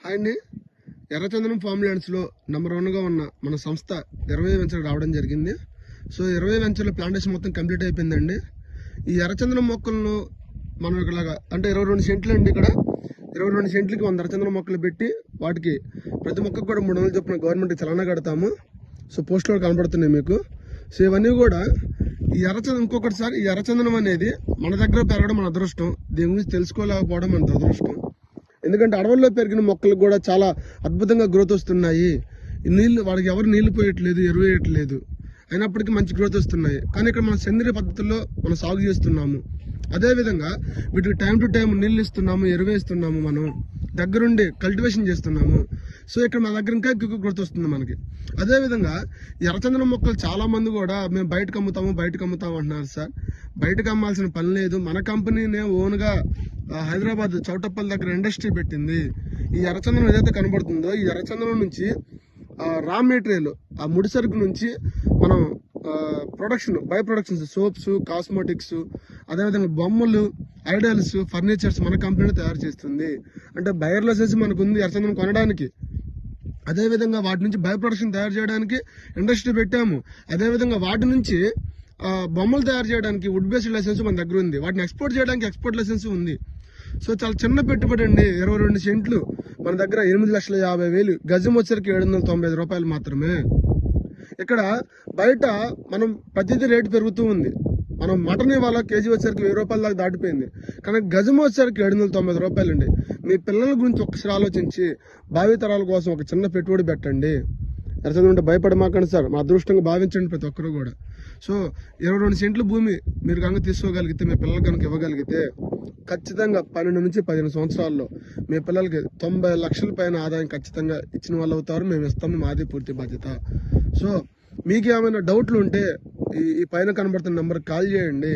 Hi అండి. ఎర్రచందనం form ల్యాండ్స్లో number 1గా ఉన్న మన సంస్థ 20 వెంచర్ రావడం జరిగింది. సో 20 వెంచర్లో ప్లాంటేషన్ మొత్తం కంప్లీట్ అయిపోయిందండి. ఈ ఎర్రచందనం మొక్కలను మనం ఇలాగా అంటే 22 సెంట్లు అండి. ఇక్కడ 22 సెంట్లకి 100 ఎర్రచందనం మొక్కలు పెట్టి వాటికి ప్రతి మొక్కకు కూడా 300 చొప్పున గవర్నమెంట్కి చలానా కడతాము. సో పోస్టులో కనబడుతున్నాయి మీకు. సో ఇవన్నీ కూడా ఈ ఎర్రచందనం ఇంకొకటిసారి ఈ ఎర్రచందనం అనేది మన దగ్గర పెరగడం మన అదృష్టం. దీని గురించి తెలుసుకోలేకపోవడం మన అదృష్టం. ఎందుకంటే అడవుల్లో పెరిగిన మొక్కలకు కూడా చాలా అద్భుతంగా గ్రోత్ వస్తున్నాయి. నీళ్లు వాడికి ఎవరు నీళ్లు పోయట్లేదు, ఎరువు వేయట్లేదు, అయినప్పటికీ మంచి గ్రోత్ వస్తున్నాయి. కానీ ఇక్కడ మన సేంద్రియ పద్ధతుల్లో మనం సాగు చేస్తున్నాము. అదేవిధంగా వీటికి టైం టు టైం నీళ్ళు ఇస్తున్నాము, ఎరువు వేస్తున్నాము, మనం దగ్గరుండి కల్టివేషన్ చేస్తున్నాము. సో ఇక్కడ మన దగ్గర ఇంకా ఎక్కువ గ్రోత్ వస్తుంది మనకి. అదేవిధంగా ఎర్రచందనం మొక్కలు చాలా మంది కూడా మేము బయటకు అమ్ముతాము అంటున్నారు. సార్, బయటకు అమ్మాల్సిన పని లేదు. మన కంపెనీనే ఓన్గా హైదరాబాద్ చౌటప్పల్ దగ్గర ఇండస్ట్రీ పెట్టింది. ఈ ఎర్రచందనం ఏదైతే కనబడుతుందో ఈ ఎర్రచందనం నుంచి రా మెటీరియల్, ఆ ముడి సరుకు నుంచి మనం production, by productions, soaps, cosmetics, అదేవిధంగా బొమ్మలు, ఐడల్స్, ఫర్నిచర్స్ మన కంపెనీ తయారు చేస్తుంది. అంటే బయర్ లైసెన్స్ మనకు ఉంది ఎర్రచందనం కొనడానికి. అదేవిధంగా వాటి నుంచి బై ప్రొడక్షన్ తయారు చేయడానికి ఇండస్ట్రీ పెట్టాము. అదేవిధంగా వాటి నుంచి బొమ్మలు తయారు చేయడానికి వుడ్ బేస్డ్ లైసెన్స్ మన దగ్గర ఉంది. వాటిని ఎక్స్పోర్ట్ చేయడానికి ఎక్స్పోర్ట్ లైసెన్స్ ఉంది. సో చాలా చిన్న పెట్టుబడి అండి. 22 సెంట్లు మన దగ్గర 8,50,000 గజం వచ్చరికి 795 రూపాయలు మాత్రమే. ఇక్కడ బయట మనం ప్రతిదీ రేటు పెరుగుతూ ఉంది. మనం మటన్ ఇవాళ కేజీ వచ్చరికి 1000 రూపాయల దాకా దాటిపోయింది. కానీ గజం వచ్చరికి 790 రూపాయలు అండి. మీ పిల్లల గురించి ఒక్కసారి ఆలోచించి భావితరాల కోసం ఒక చిన్న పెట్టుబడి పెట్టండి. ఎర్రచందనం ఉంటే భయపడమాకండి సార్, మా అదృష్టంగా భావించండి ప్రతి ఒక్కరు కూడా. సో 22 సెంట్ల భూమి మీరు కనుక తీసుకోగలిగితే, మీ పిల్లలు కనుక ఇవ్వగలిగితే, ఖచ్చితంగా 12 నుంచి 15 సంవత్సరాల్లో మీ పిల్లలకి 90 లక్షల పైన ఆదాయం ఖచ్చితంగా ఇచ్చిన వాళ్ళు అవుతారు. మేము ఇస్తాము, మాది పూర్తి బాధ్యత. సో మీకు ఏమైనా డౌట్లు ఉంటే ఈ పైన కనబడుతున్న నెంబర్కి కాల్ చేయండి.